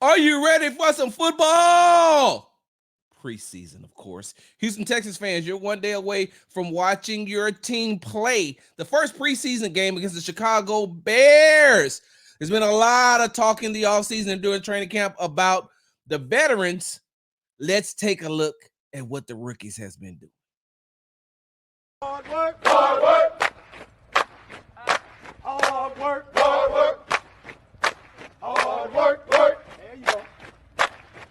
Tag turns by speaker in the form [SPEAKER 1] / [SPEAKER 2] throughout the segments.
[SPEAKER 1] Are you ready for some football? Preseason, of course. Houston Texans fans, you're one day away from watching your team play the first preseason game against the Chicago Bears. There's been a lot of talk in the offseason and during training camp about the veterans. Let's take a look at what the rookies has been doing.
[SPEAKER 2] Hard work, hard work, hard work, hard work, hard work, work. There you go.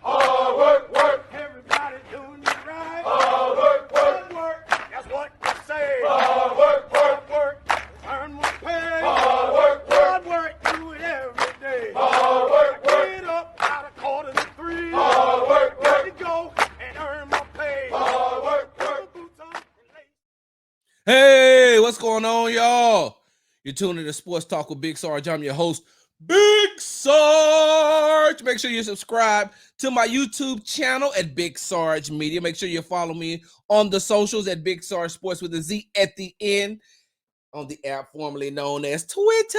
[SPEAKER 2] Hard work, work. Everybody doing it right. Hard work, work, work. That's what you say. Hard work, work, work. Earn my pay. Hard work, work. Hard work, do it every day. Hard work, work. Get up out of 2:45. Hard work, work. Let me go and earn my pay. Hard work, work. Boots on and lace.
[SPEAKER 1] Hey, what's going on, y'all? You're tuning to Sports Talk with Big Sarge. I'm your host, Big Sarge. Make sure you subscribe to my YouTube channel at Big Sarge Media. Make sure you follow me on the socials at Big Sarge Sports with a Z at the end on the app formerly known as Twitter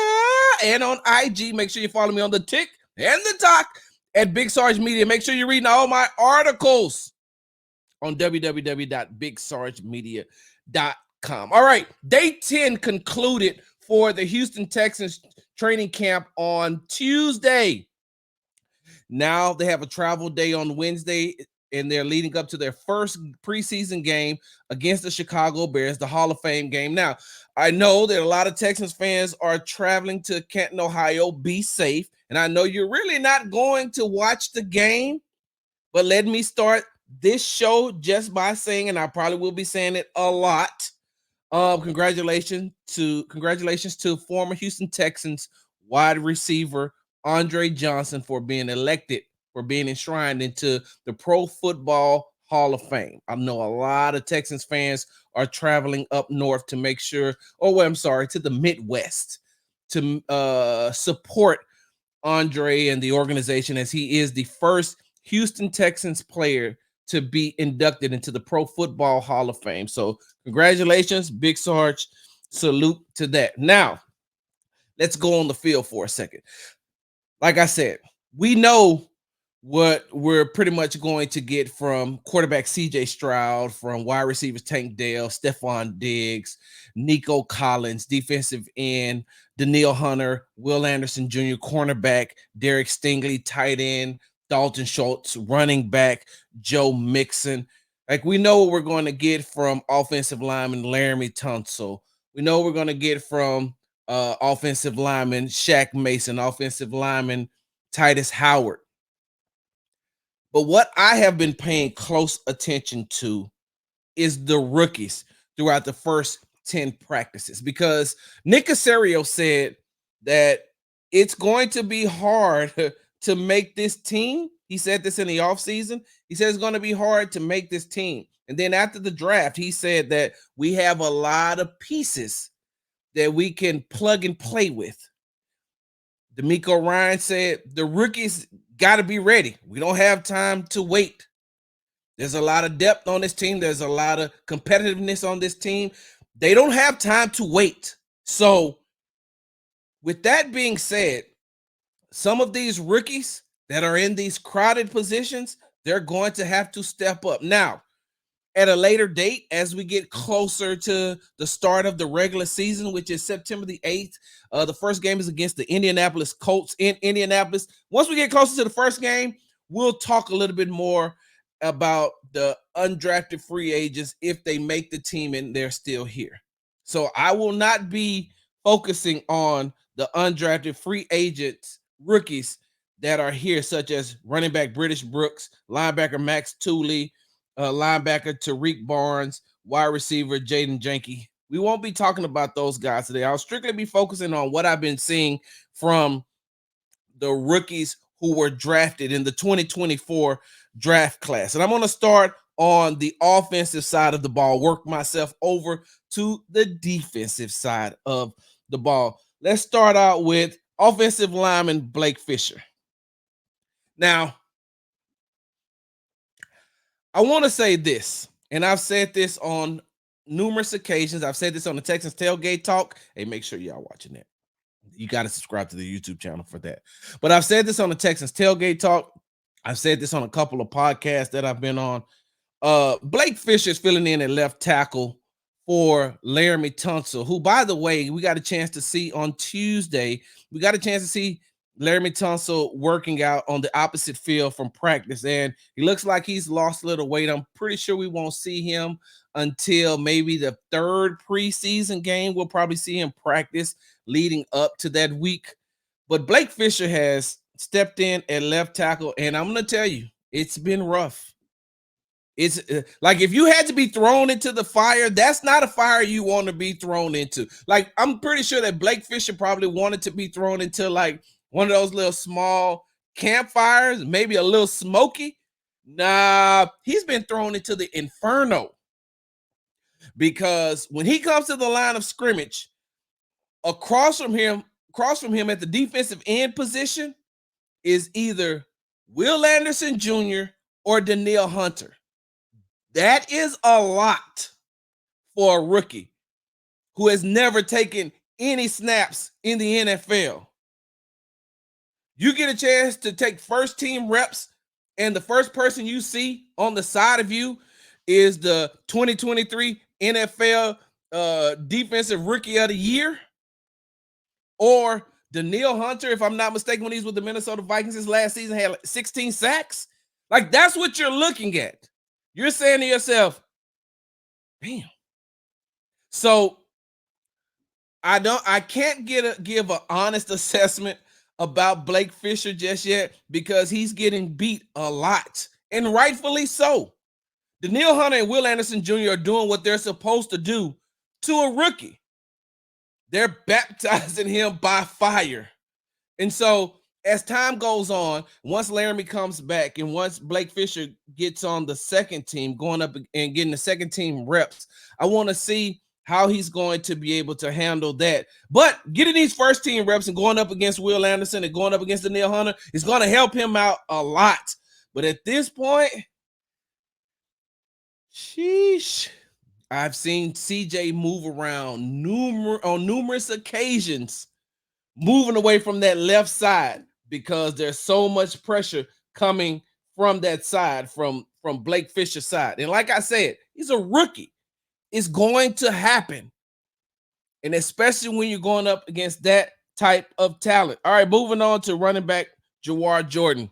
[SPEAKER 1] and on IG. Make sure you follow me on the Tick and the Talk at Big Sarge Media. Make sure you're reading all my articles on www.bigsargemedia.com. All right, day 10 concluded for the Houston Texans training camp on Tuesday. Now they have a travel day on Wednesday, and they're leading up to their first preseason game against the Chicago Bears, the Hall of Fame game. Now, I know that a lot of Texans fans are traveling to Canton, Ohio. Be safe. And I know you're really not going to watch the game, but let me start this show just by saying, and I probably will be saying it a lot, congratulations to former Houston Texans wide receiver Andre Johnson for being enshrined into the Pro Football Hall of Fame. I know a lot of Texans fans are traveling up north to make sure, to the Midwest to support Andre and the organization, as he is the first Houston Texans player to be inducted into the Pro Football Hall of Fame. So congratulations, Big Sarge. Salute to that. Now, let's go on the field for a second. Like I said, we know what we're pretty much going to get from quarterback CJ Stroud, from wide receivers Tank Dell, Stephon Diggs, Nico Collins, defensive end, Danielle Hunter, Will Anderson Jr., cornerback, Derek Stingley, tight end, Dalton Schultz, running back, Joe Mixon. Like, we know what we're going to get from offensive lineman Laramie Tunsil. We know we're going to get from offensive lineman Shaq Mason, offensive lineman Titus Howard. But what I have been paying close attention to is the rookies throughout the first 10 practices, because Nick Caserio said that it's going to be hard to make this team. He said this in the offseason. He said it's going to be hard to make this team. And then after the draft, he said that we have a lot of pieces that we can plug and play with. D'Amico Ryan said the rookies got to be ready. We don't have time to wait. There's a lot of depth on this team. There's a lot of competitiveness on this team. They don't have time to wait. So, with that being said, some of these rookies that are in these crowded positions, they're going to have to step up. Now, at a later date, as we get closer to the start of the regular season, which is September the 8th, the first game is against the Indianapolis Colts in Indianapolis. Once we get closer to the first game, we'll talk a little bit more about the undrafted free agents if they make the team and they're still here. So I will not be focusing on the undrafted free agents, rookies that are here, such as running back British Brooks, linebacker Max Tooley, linebacker Tariq Barnes, wide receiver Jaden Janke. We won't be talking about those guys today. I'll strictly be focusing on what I've been seeing from the rookies who were drafted in the 2024 draft class. And I'm going to start on the offensive side of the ball, work myself over to the defensive side of the ball. Let's start out with offensive lineman Blake Fisher. Now, I want to say this, and I've said this on numerous occasions. I've said this on the Texans Tailgate Talk. Hey, make sure y'all watching that. You got to subscribe to the YouTube channel for that. But I've said this on the Texans Tailgate Talk. I've said this on a couple of podcasts that I've been on. Blake Fisher is filling in at left tackle for Laramie Tunsil, who, by the way, we got a chance to see on Tuesday. We got a chance to see Laramie Tunsil working out on the opposite field from practice, and he looks like he's lost a little weight. I'm pretty sure we won't see him until maybe the third preseason game. We'll probably see him practice leading up to that week. But Blake Fisher has stepped in at left tackle, and I'm going to tell you, it's been rough. It's like if you had to be thrown into the fire, that's not a fire you want to be thrown into. Like, I'm pretty sure that Blake Fisher probably wanted to be thrown into like one of those little small campfires, maybe a little smoky. Nah, he's been thrown into the inferno, because when he comes to the line of scrimmage, across from him at the defensive end position is either Will Anderson Jr. or Danielle Hunter. That is a lot for a rookie who has never taken any snaps in the NFL. You get a chance to take first team reps, and the first person you see on the side of you is the 2023 NFL Defensive Rookie of the Year, or Danielle Hunter, if I'm not mistaken, when he's with the Minnesota Vikings his last season, had like 16 sacks. Like, that's what you're looking at. You're saying to yourself, damn. So I can't give an honest assessment about Blake Fisher just yet, because he's getting beat a lot, and rightfully so. Danielle Hunter and Will Anderson Jr. are doing what they're supposed to do to a rookie. They're baptizing him by fire. And so as time goes on, once Laramie comes back and once Blake Fisher gets on the second team, going up and getting the second team reps, I want to see how he's going to be able to handle that. But getting these first team reps and going up against Will Anderson and going up against Danielle Hunter is going to help him out a lot. But at this point, sheesh, I've seen CJ move around on numerous occasions, moving away from that left side, because there's so much pressure coming from that side, from Blake Fisher's side. And like I said, he's a rookie. It's going to happen. And especially when you're going up against that type of talent. All right, moving on to running back Jawar Jordan.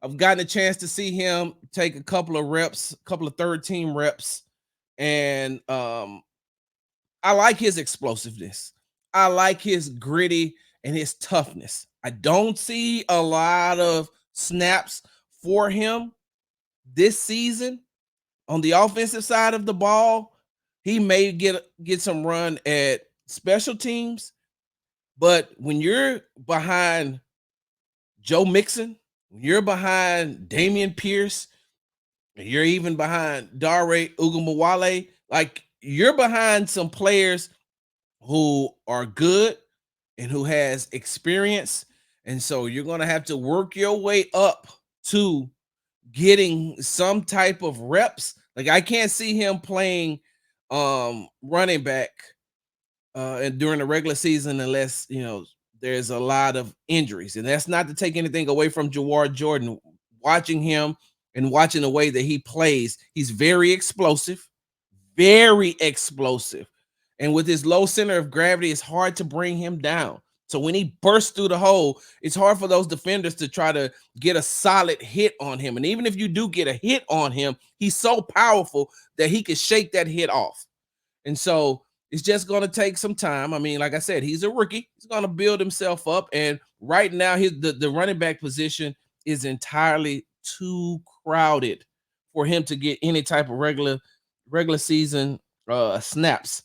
[SPEAKER 1] I've gotten a chance to see him take a couple of third team reps. And I like his explosiveness. I like his gritty and his toughness. I don't see a lot of snaps for him this season on the offensive side of the ball. He may get some run at special teams, but when you're behind Joe Mixon, when you're behind Damian Pierce, and you're even behind Dare Ugumawale, like, you're behind some players who are good and who has experience. And so you're going to have to work your way up to getting some type of reps. Like, I can't see him playing running back and during the regular season unless, there's a lot of injuries. And that's not to take anything away from Jawar Jordan. Watching him and watching the way that he plays, he's very explosive, very explosive. And with his low center of gravity, it's hard to bring him down. So when he bursts through the hole, it's hard for those defenders to try to get a solid hit on him. And even if you do get a hit on him, he's so powerful that he can shake that hit off. And so it's just going to take some time. I mean, like I said, he's a rookie. He's going to build himself up. And right now, the running back position is entirely too crowded for him to get any type of regular season snaps.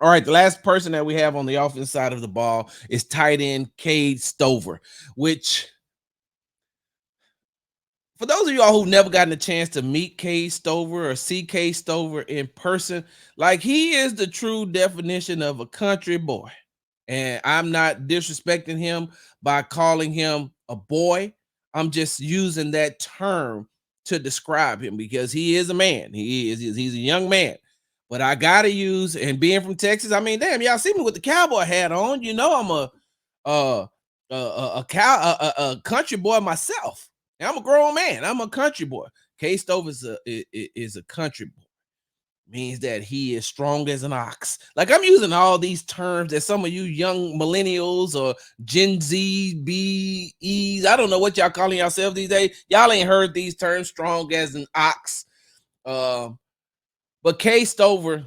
[SPEAKER 1] All right, the last person that we have on the offense side of the ball is tight end Cade Stover, which, for those of y'all who've never gotten a chance to meet Cade Stover or see Cade Stover in person, like, he is the true definition of a country boy. And I'm not disrespecting him by calling him a boy. I'm just using that term to describe him because he is a man. He's a young man. But I gotta use, and being from Texas, I mean, damn, y'all see me with the cowboy hat on. You know, I'm a country boy myself. And I'm a grown man. I'm a country boy. K Stove is a country boy. Means that he is strong as an ox. Like, I'm using all these terms that some of you young millennials or Gen Z, BEs, I don't know what y'all calling yourselves these days. Y'all ain't heard these terms, strong as an ox. But K Stover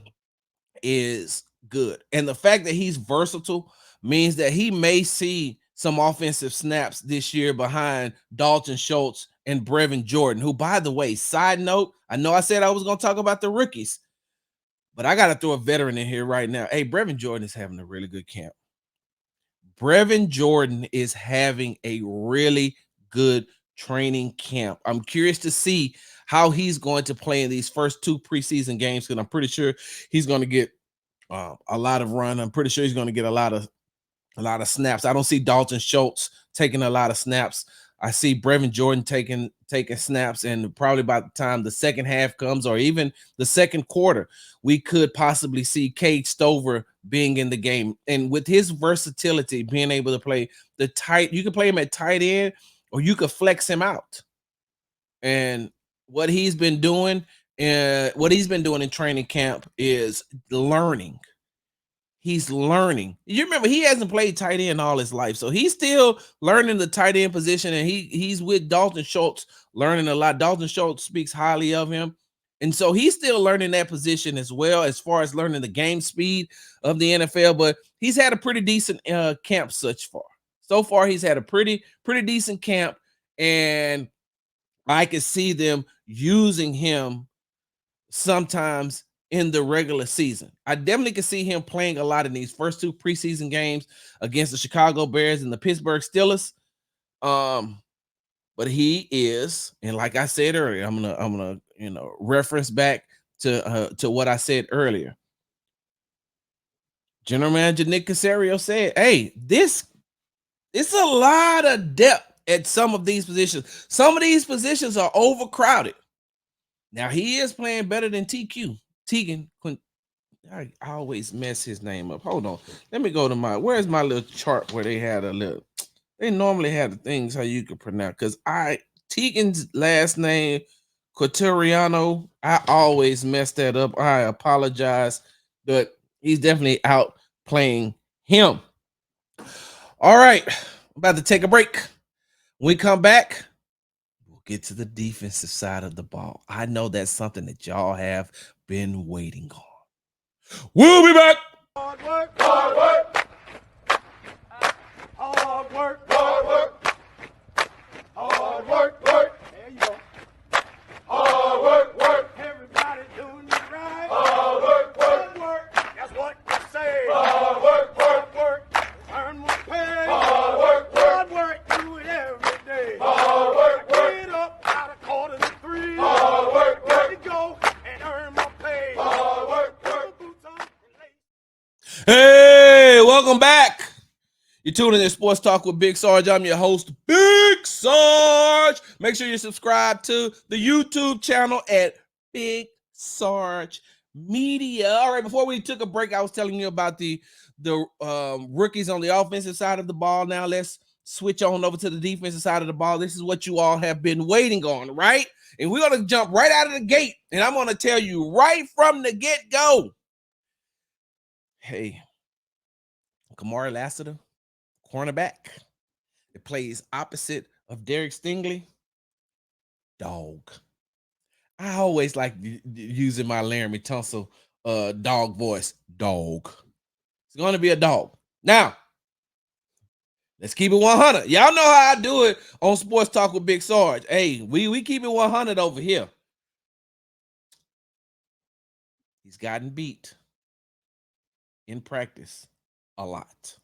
[SPEAKER 1] is good. And the fact that he's versatile means that he may see some offensive snaps this year behind Dalton Schultz and Brevin Jordan, who, by the way, side note, I know I said I was going to talk about the rookies, but I got to throw a veteran in here right now. Hey, Brevin Jordan is having a really good camp. Brevin Jordan is having a really good training camp. I'm curious to see how he's going to play in these first 2 preseason games, because I'm pretty sure he's going to get a lot of run. I'm pretty sure he's going to get a lot of snaps. I don't see Dalton Schultz taking a lot of snaps. I see Brevin Jordan taking snaps, and probably by the time the second half comes, or even the second quarter, we could possibly see Cade Stover being in the game. And with his versatility, being able to play the tight, you can play him at tight end, or you could flex him out. And what he's been doing in training camp is learning. He's learning. You remember, he hasn't played tight end all his life, so he's still learning the tight end position, and he's with Dalton Schultz, learning a lot. Dalton Schultz speaks highly of him, and so he's still learning that position as well, as far as learning the game speed of the NFL. But he's had a pretty decent camp such far. So far, he's had a pretty decent camp, and I can see them using him sometimes in the regular season. I definitely can see him playing a lot in these first 2 preseason games against the Chicago Bears and the Pittsburgh Steelers. But he is, and like I said earlier, I'm gonna reference back to what I said earlier. General Manager Nick Caserio said, "Hey, it's a lot of depth at some of these positions. Some of these positions are overcrowded." Now, he is playing better than Tegan. I always mess his name up. Hold on. Let me go to where's my little chart where they normally have the things how you could pronounce. Because Tegan's last name, Quateriano, I always mess that up. I apologize, but he's definitely out playing him. All right. I'm about to take a break. When we come back, get to the defensive side of the ball. I know that's something that y'all have been waiting on. We'll be back.
[SPEAKER 2] Hard work, hard work. Hard work, hard work. Hard work, work. There you go. Hard work, work. Everybody doing it right. Hard work, work. Hard work. That's what you say. Hard work, work, work. Earn more pay. Hard work, work. Hard work. Do it every day. Hard work, work. Get up out of 2:45. Hard work, work. Let it go and earn more pay. Hard work, work. Boots on and lace.
[SPEAKER 1] Hey, welcome back. You're tuning in to Sports Talk with Big Sarge. I'm your host, Big Sarge. Make sure you subscribe to the YouTube channel at Big Sarge Media. All right, before we took a break, I was telling you about the rookies on the offensive side of the ball. Now let's switch on over to the defensive side of the ball. This is what you all have been waiting on, right? And we're going to jump right out of the gate, and I'm going to tell you right from the get-go. Hey, Kamari Lassiter, cornerback, it plays opposite of Derek Stingley. Dog. I always like using my Laramie Tunsil dog voice. Dog. It's going to be a dog. Now, let's keep it 100. Y'all know how I do it on Sports Talk with Big Sarge. Hey, we keep it 100 over here. He's gotten beat in practice a lot.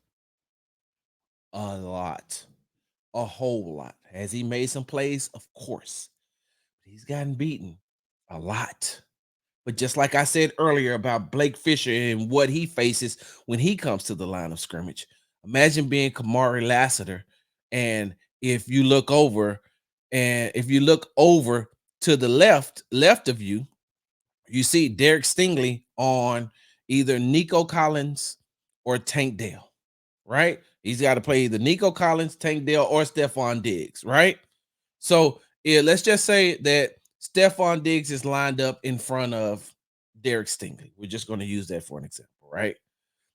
[SPEAKER 1] A whole lot. Has he made some plays? Of course. He's gotten beaten a lot. But just like I said earlier about Blake Fisher and what he faces when he comes to the line of scrimmage, imagine being Kamari Lassiter, and if you look over to the left of you, you see Derek Stingley on either Nico Collins or Tank Dell, right? He's got to play either Nico Collins, Tank Dell, or Stephon Diggs, right? So yeah, let's just say that Stephon Diggs is lined up in front of Derek Stingley. We're just going to use that for an example, right?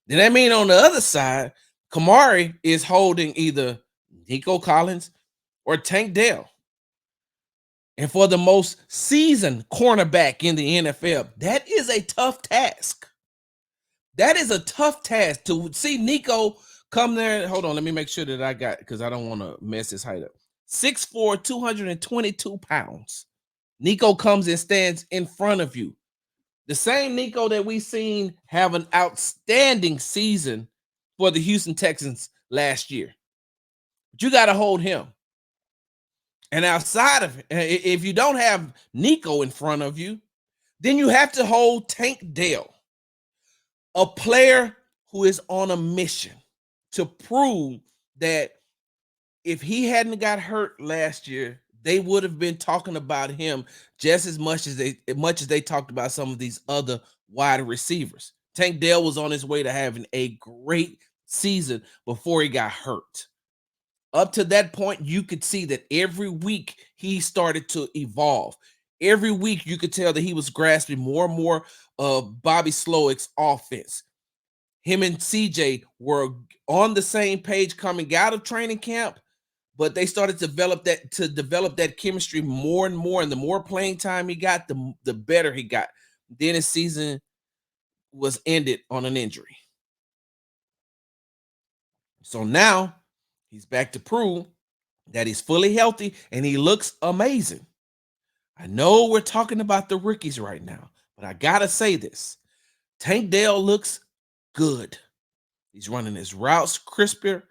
[SPEAKER 1] Then that means on the other side, Kamari is holding either Nico Collins or Tank Dell. And for the most seasoned cornerback in the NFL, that is a tough task. That is a tough task to see Nico come there. Hold on, let me make sure that I got, because I don't want to mess his height up. 6'4", 222 pounds. Nico comes and stands in front of you. The same Nico that we seen have an outstanding season for the Houston Texans last year. But you got to hold him. And outside of it, if you don't have Nico in front of you, then you have to hold Tank Dell, a player who is on a mission to prove that if he hadn't got hurt last year, they would have been talking about him just as much as they talked about some of these other wide receivers. Tank Dell was on his way to having a great season before he got hurt. Up to that point, you could see that every week he started to evolve. Every week you could tell that he was grasping more and more of Bobby Slowick's offense. Him and CJ were on the same page coming out of training camp, but they started to develop that chemistry more and more. And the more playing time he got, the better he got. Then his season was ended on an injury. So now he's back to prove that he's fully healthy and he looks amazing. I know we're talking about the rookies right now, but I gotta say this. Tank Dell looks good. He's running his routes crisper.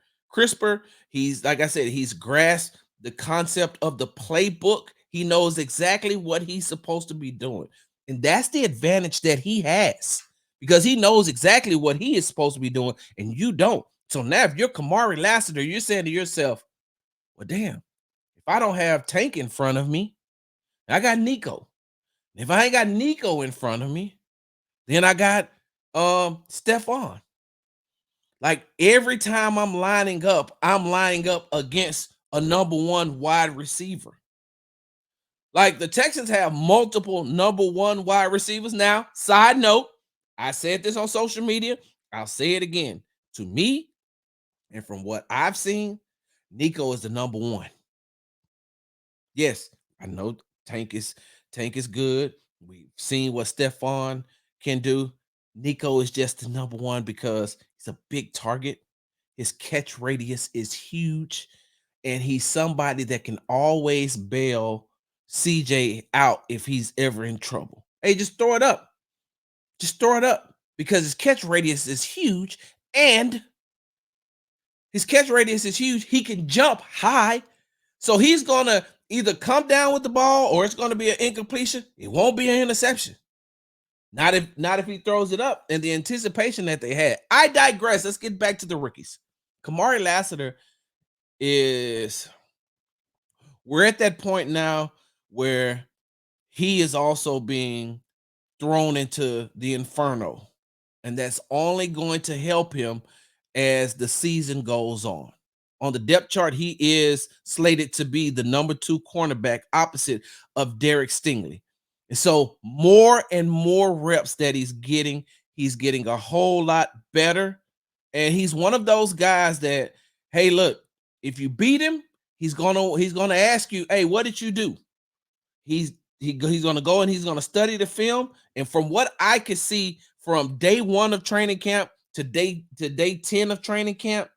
[SPEAKER 1] He's, like I said, he's grasped the concept of the playbook. He knows exactly what he's supposed to be doing. And that's the advantage that he has, because he knows exactly what he is supposed to be doing and you don't. So now if you're Kamari Lassiter, you're saying to yourself, well, damn, if I don't have Tank in front of me, I got Nico. If I ain't got Nico in front of me, then I got Stephon. Like every time I'm lining up against a number one wide receiver. Like the Texans have multiple number one wide receivers. Now, side note, I said this on social media. I'll say it again. To me, and from what I've seen, Nico is the number one. Yes, I know Tank is good. We've seen what Stephon can do. Nico is just the number one because he's a big target. His catch radius is huge, and he's somebody that can always bail CJ out if he's ever in trouble. Hey, just throw it up. Just throw it up because his catch radius is huge, and his catch radius is huge. He can jump high. So he's going to either come down with the ball or it's going to be an incompletion. It won't be an interception. Not if he throws it up, and the anticipation that they had. I digress. Let's get back to the rookies. Kamari Lassiter we're at that point now where he is also being thrown into the inferno, and that's only going to help him as the season goes on. On the depth chart, he is slated to be the number 2 cornerback opposite of Derek Stingley. And so more and more reps that he's getting a whole lot better. And he's one of those guys that, hey, look, if you beat him, he's gonna ask you, hey, what did you do? He's gonna go and he's gonna study the film. And from what I could see from day 1 of training camp to day 10 of training camp,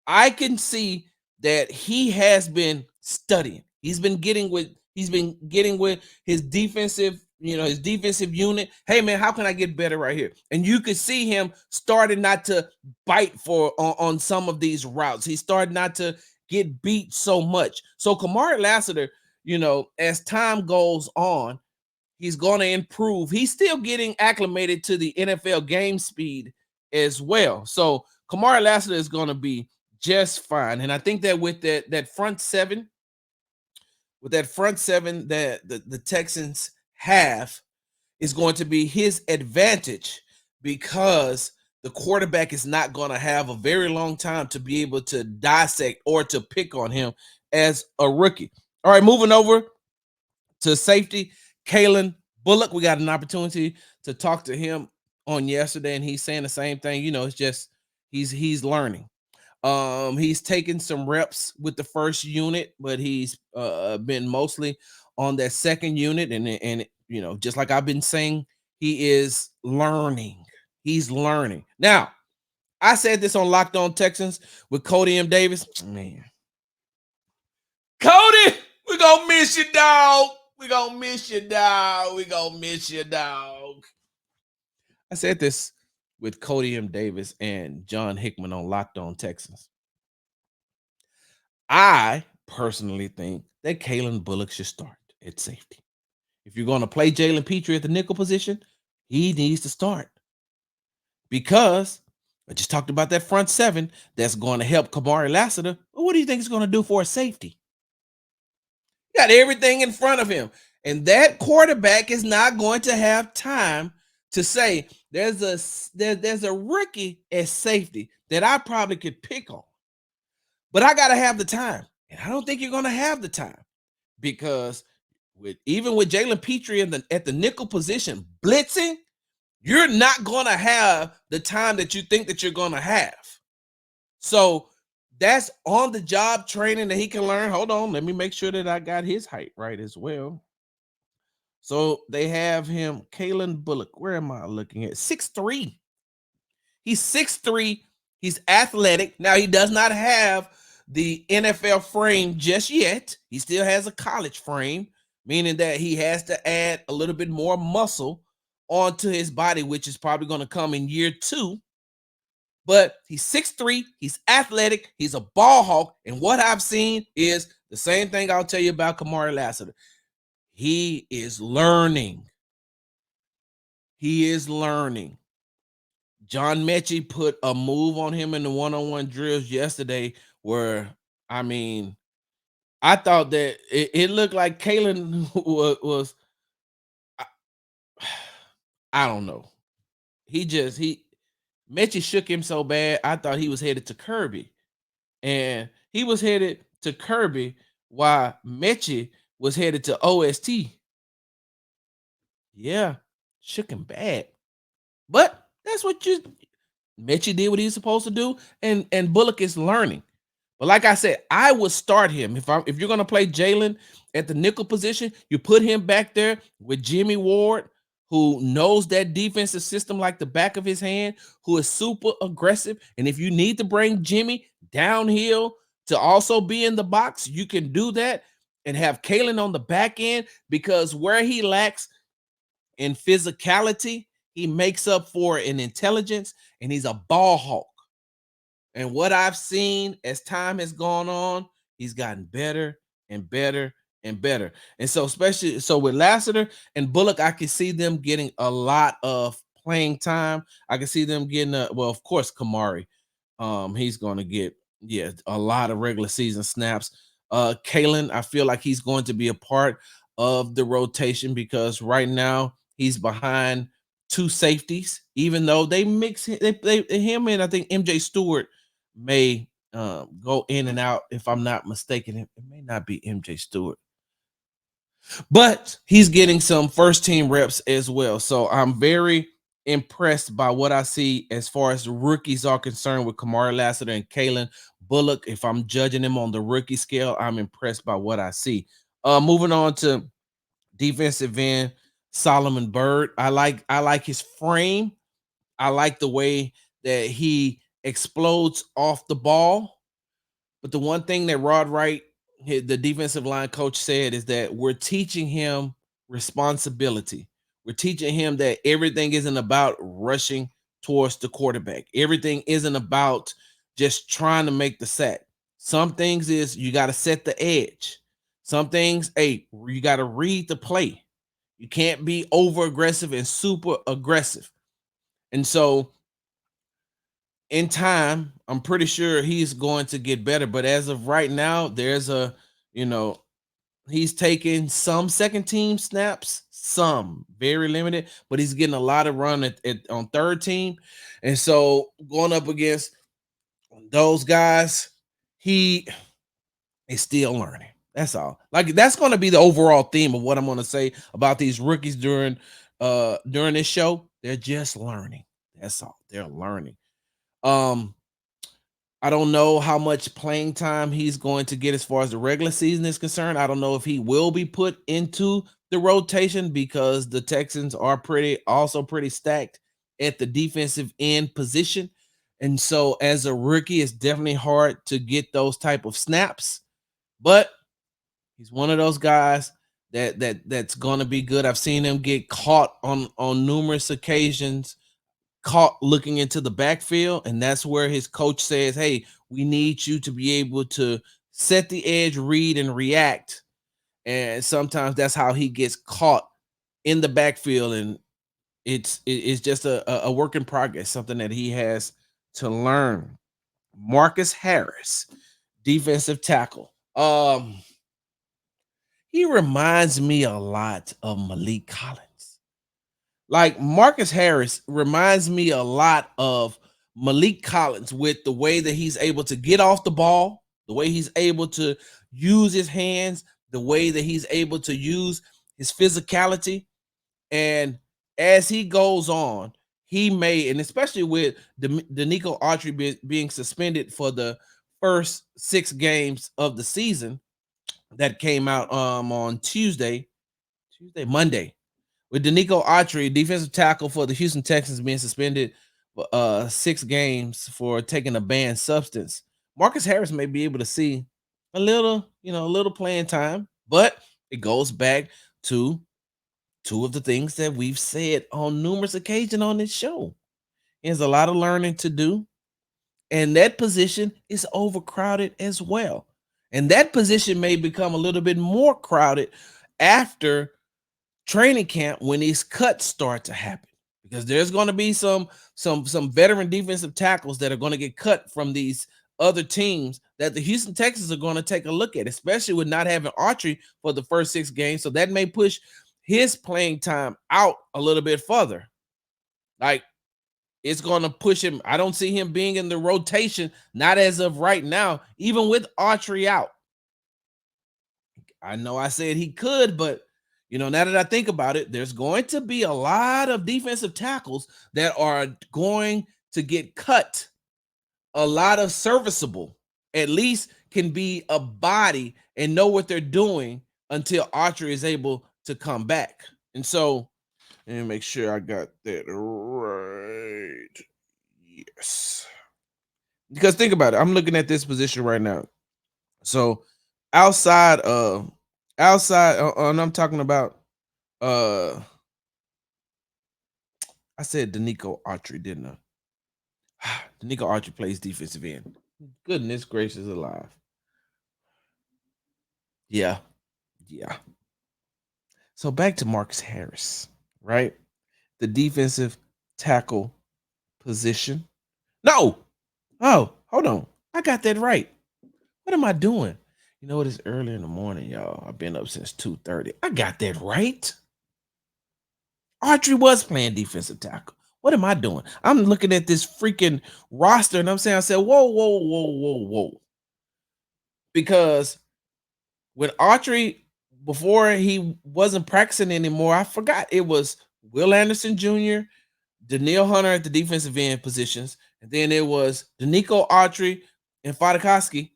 [SPEAKER 1] I can see that he has been studying. He's been getting with his defensive, his defensive unit. Hey man, how can I get better right here? And you could see him starting not to bite on some of these routes. He started not to get beat so much. So Kamari Lassiter, as time goes on, he's going to improve. He's still getting acclimated to the NFL game speed as well. So Kamari Lassiter is going to be just fine. And I think that with that front seven, that the Texans have, is going to be his advantage because the quarterback is not going to have a very long time to be able to dissect or to pick on him as a rookie. All right, moving over to safety, Kalen Bullock. We got an opportunity to talk to him on yesterday, and he's saying the same thing. You know, it's just he's learning. He's taken some reps with the first unit, but he's been mostly on that second unit, and you know, just like I've been saying, he is learning. He's learning. Now, I said this on Locked On Texans with Cody M. Davis. Man, Cody, we gonna miss you, dog. We gonna miss you, dog. We gonna miss you, dog. I said this with Cody M. Davis and John Hickman on Locked On Texans. I personally think that Kalen Bullock should start at safety. If you're going to play Jalen Petrie at the nickel position, he needs to start because I just talked about that front seven that's going to help Kamari Lassiter. Well, what do you think it's going to do for a safety? Got everything in front of him. And that quarterback is not going to have time to say there's a rookie at safety that I probably could pick on. But I got to have the time. And I don't think you're going to have the time because even with Jalen Petrie at the nickel position blitzing, you're not going to have the time that you think that you're going to have. So that's on the job training that he can learn. Hold on. Let me make sure that I got his height right as well. So they have him, Kalen Bullock. Where am I looking at? 6'3". He's 6'3". He's athletic. Now, he does not have the NFL frame just yet. He still has a college frame, meaning that he has to add a little bit more muscle onto his body, which is probably going to come in year 2. But he's 6'3", he's athletic, he's a ball hawk, and what I've seen is the same thing I'll tell you about Kamari Lassiter. He is learning. He is learning. John Mechie put a move on him in the one-on-one drills yesterday where, I mean, I thought that it looked like Kalen was I don't know. Mechie shook him so bad, I thought he was headed to Kirby. And he was headed to Kirby while Mechie was headed to OST. Yeah, shook him bad. But that's what Mechie did what he was supposed to do, and Bullock is learning. But like I said, I would start him. If you're gonna play Jalen at the nickel position, you put him back there with Jimmy Ward, who knows that defensive system like the back of his hand, who is super aggressive. And if you need to bring Jimmy downhill to also be in the box, you can do that and have Kalen on the back end, because where he lacks in physicality, he makes up for in intelligence, and he's a ball hawk. And what I've seen as time has gone on, he's gotten better and better and better. And so, especially with Lassiter and Bullock, I can see them getting a lot of playing time. I can see them getting of course, Kamari. He's going to get a lot of regular season snaps. Kalen, I feel like he's going to be a part of the rotation because right now he's behind 2 safeties, even though they mix him and I think MJ Stewart may go in and out. If I'm not mistaken, it may not be MJ Stewart, but he's getting some first team reps as well. So I'm very impressed by what I see as far as the rookies are concerned with Kamari Lassiter and Kalen Bullock. If I'm judging him on the rookie scale, I'm impressed by what I see. Moving on to defensive end, Solomon Byrd. I like his frame. I like the way that he explodes off the ball. But the one thing that Rod Wright, the defensive line coach, said is that we're teaching him responsibility. We're teaching him that everything isn't about rushing towards the quarterback. Everything isn't about just trying to make the sack. Some things is you got to set the edge. Some things, hey, you got to read the play. You can't be over aggressive and super aggressive. And so in time, I'm pretty sure he's going to get better. But as of right now, there's a He's taking some second team snaps, some very limited, but he's getting a lot of run on third team. And so going up against those guys, he is still learning. That's all. Like that's going to be the overall theme of what I'm going to say about these rookies during this show. They're just learning. That's all. They're learning. Um I don't know how much playing time he's going to get as far as the regular season is concerned. I don't know if he will be put into the rotation because the Texans are pretty stacked at the defensive end position. And so as a rookie, it's definitely hard to get those type of snaps. But he's one of those guys that's going to be good. I've seen him get caught on numerous occasions caught looking into the backfield, and that's where his coach says, "Hey, we need you to be able to set the edge, read, and react." And sometimes that's how he gets caught in the backfield, and it's just a work in progress, something that he has to learn. Marcus Harris, defensive tackle. He reminds me a lot of Malik Collins. Like Marcus Harris reminds me a lot of Malik Collins with the way that he's able to get off the ball, the way he's able to use his hands, the way that he's able to use his physicality. And as he goes on, he may, and especially with Danico Autry being suspended for the first 6 games of the season that came out on Monday with Danico Autry, defensive tackle for the Houston Texans, being suspended 6 games for taking a banned substance. Marcus Harris may be able to see a little playing time, but it goes back to two of the things that we've said on numerous occasions on this show. There's a lot of learning to do, and that position is overcrowded as well. And that position may become a little bit more crowded after training camp when these cuts start to happen, because there's going to be some veteran defensive tackles that are going to get cut from these other teams that the Houston Texans are going to take a look at, especially with not having Autry for the first 6 games. So that may push his playing time out a little bit further. Like it's going to push him. I don't see him being in the rotation, not as of right now, even with Autry out. I know I said he could, but now that I think about it, there's going to be a lot of defensive tackles that are going to get cut. A lot of serviceable, at least can be a body and know what they're doing until Autry is able to come back. And so, let me make sure I got that right. Yes. Because think about it. I'm looking at this position right now. So outside, and I'm talking about I said Danico Autry, didn't I? Danico Autry plays defensive end. Goodness gracious alive. Yeah. So back to Marcus Harris, right? The defensive tackle position. No. Oh, hold on. I got that right. What am I doing? You know what? It's early in the morning, y'all. I've been up since 2:30. I got that right. Autry was playing defensive tackle. What am I doing? I'm looking at this freaking roster and I said, whoa. Because with Autry, before he wasn't practicing anymore, I forgot it was Will Anderson Jr., Danielle Hunter at the defensive end positions, and then it was Danico Autry and Fadakowski.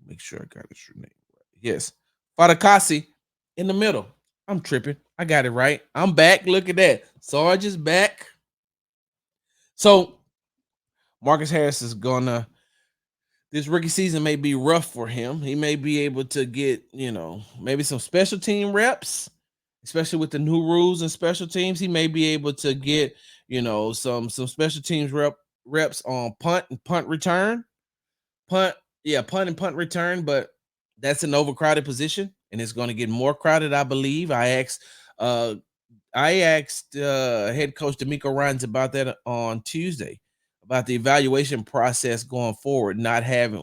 [SPEAKER 1] Make sure I got his name right. Yes, Fadakowski in the middle. I'm tripping. I got it right. I'm back. Look at that. Sarge is back. So Marcus Harris is gonna. This rookie season may be rough for him. He may be able to get, maybe some special team reps, especially with the new rules and special teams. He may be able to get, some special teams reps on punt and punt return. Punt and punt return, but that's an overcrowded position, and it's going to get more crowded, I believe. I asked head coach D'Amico Ryans about that on Tuesday, about the evaluation process going forward, not having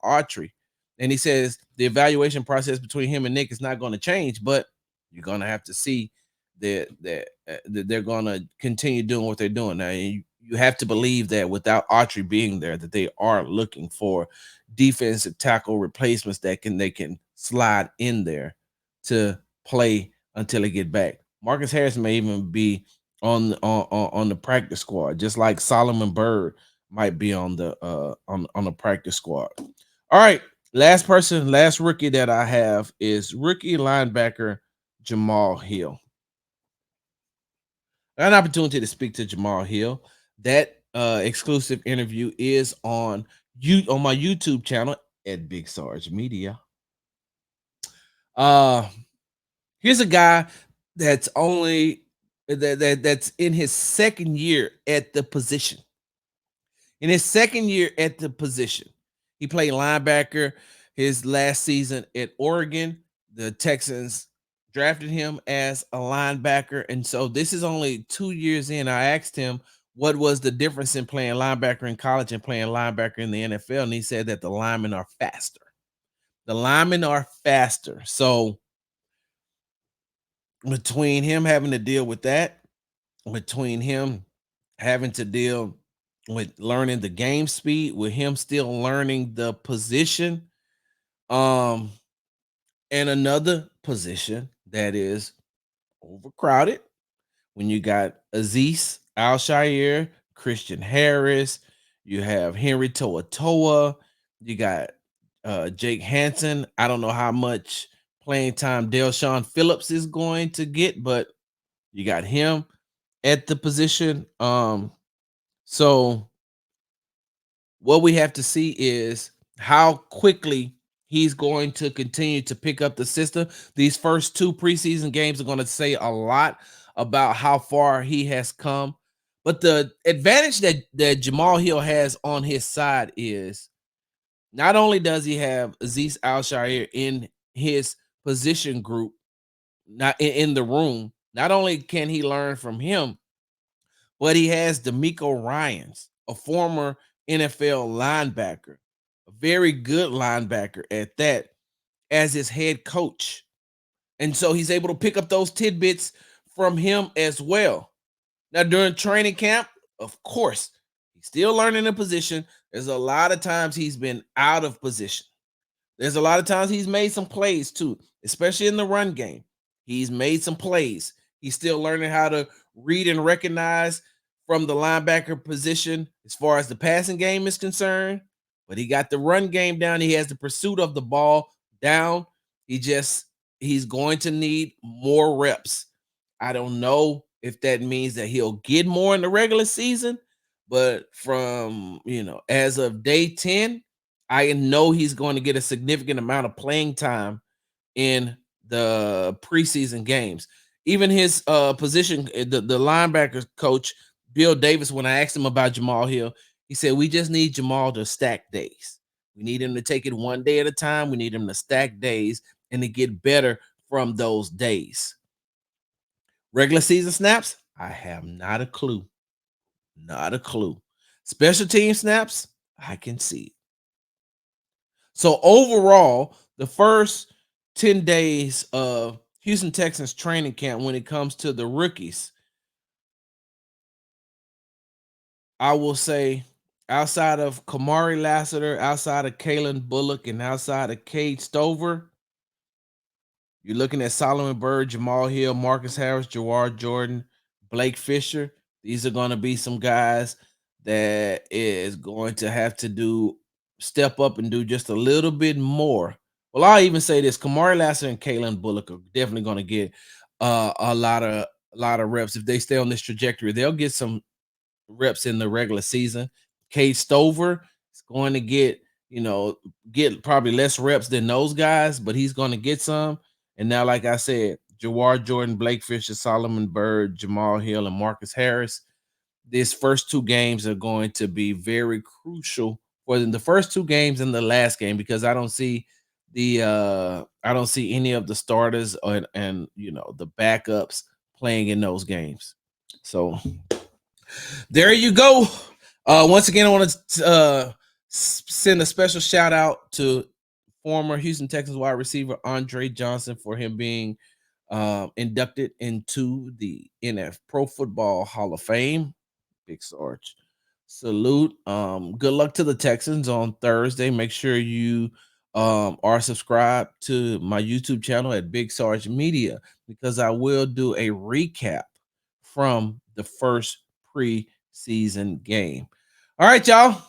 [SPEAKER 1] Autry. And he says the evaluation process between him and Nick is not going to change, but you're going to have to see that they're going to continue doing what they're doing. Now, you have to believe that without Autry being there, that they are looking for defensive tackle replacements that they can slide in there to play until they get back. Marcus Harris may even be on the practice squad, just like Solomon Byrd might be on the practice squad. All right, last rookie that I have is rookie linebacker Jamal Hill. An opportunity to speak to Jamal Hill. That exclusive interview is on my YouTube channel at Big Sarge Media. Here's a guy that's that's in his second year at the position. In his second year at the position, he played linebacker his last season at Oregon. The Texans drafted him as a linebacker. And so this is only 2 years in. I asked him what was the difference in playing linebacker in college and playing linebacker in the NFL. And he said that the linemen are faster. The linemen are faster. So between him having to deal with that, between him having to deal with learning the game speed, with him still learning the position, and another position that is overcrowded. When you got Azeez Al-Shaair, Christian Harris, you have Henry Toa, you got Jake Hansen. I don't know how much playing time Delshawn Phillips is going to get, but you got him at the position. So what we have to see is how quickly he's going to continue to pick up the system. These first 2 preseason games are going to say a lot about how far he has come. But the advantage that Jamal Hill has on his side is not only does he have Azeez Al-Shaair in his position group, not in the room, not only can he learn from him, but he has D'Amico Ryans, a former NFL linebacker, a very good linebacker at that, as his head coach. And so he's able to pick up those tidbits from him as well. Now, during training camp, of course, he's still learning the position. There's a lot of times he's been out of position. There's a lot of times he's made some plays too, especially in the run game. He's made some plays. He's still learning how to read and recognize from the linebacker position as far as the passing game is concerned. But he got the run game down. He has the pursuit of the ball down. He's going to need more reps. I don't know if that means that he'll get more in the regular season, but from, as of day 10, I know he's going to get a significant amount of playing time in the preseason games. Even his position, the linebacker coach, Bill Davis, when I asked him about Jamal Hill, he said, we just need Jamal to stack days. We need him to take it one day at a time. We need him to stack days and to get better from those days. Regular season snaps, I have not a clue. Not a clue. Special team snaps, I can see it. So overall, the first 10 days of Houston Texans training camp, when it comes to the rookies, I will say outside of Kamari Lassiter, outside of Kalen Bullock, and outside of Cade Stover, you're looking at Solomon Byrd, Jamal Hill, Marcus Harris, Jawar Jordan, Blake Fisher. These are going to be some guys that is going to have to step up and do just a little bit more. Well, I'll even say this: Kamari Lassiter and Kalen Bullock are definitely going to get a lot of reps if they stay on this trajectory. They'll get some reps in the regular season. Cade Stover is going to get probably less reps than those guys, but he's going to get some. And now, like I said, Jawar Jordan, Blake Fisher, Solomon Byrd, Jamal Hill, and Marcus Harris. These first 2 games are going to be very crucial for them. The first 2 games and the last game, because I don't see any of the starters and the backups playing in those games. So there you go. Once again, I want to send a special shout out to former Houston Texans wide receiver Andre Johnson for him being inducted into the NF Pro Football Hall of Fame. Big Sarge. Salute. Good luck to the Texans on Thursday. Make sure you are subscribed to my YouTube channel at Big Sarge Media, because I will do a recap from the first preseason game. All right, y'all.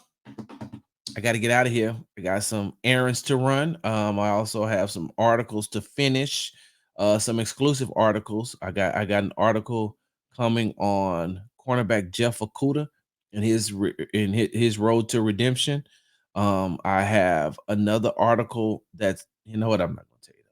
[SPEAKER 1] I got to get out of here. I got some errands to run. I also have some articles to finish, some exclusive articles. I got an article coming on cornerback Jeff Okudah and his road to redemption. I have another article that's, you know what, I'm not going to tell you that.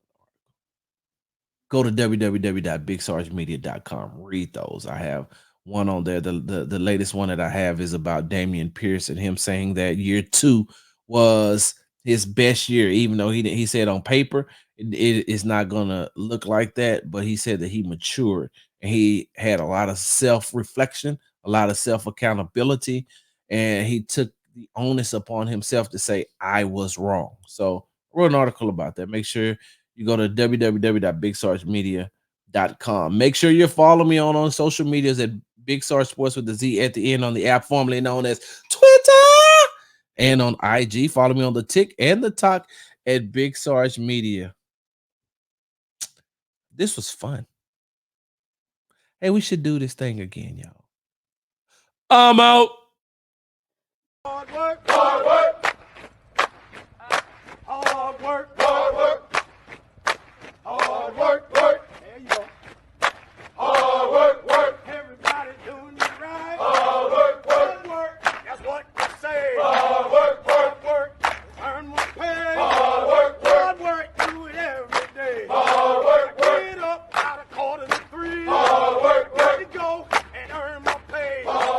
[SPEAKER 1] Go to www.bigsargemedia.com. Read those. I have one on there. The latest one that I have is about Damian Pierce and him saying that year 2 was his best year, even though he said on paper it is not gonna look like that, but he said that he matured and he had a lot of self-reflection, a lot of self-accountability, and he took the onus upon himself to say, I was wrong. So I wrote an article about that. Make sure you go to www.bigsargemedia.com. Make sure you follow me on social medias at Big Sarge Sports with the Z at the end on the app formerly known as Twitter, and on IG. Follow me on the Tick and the Talk at Big Sarge Media. This was fun. Hey, we should do this thing again, y'all. I'm out.
[SPEAKER 2] Hard work.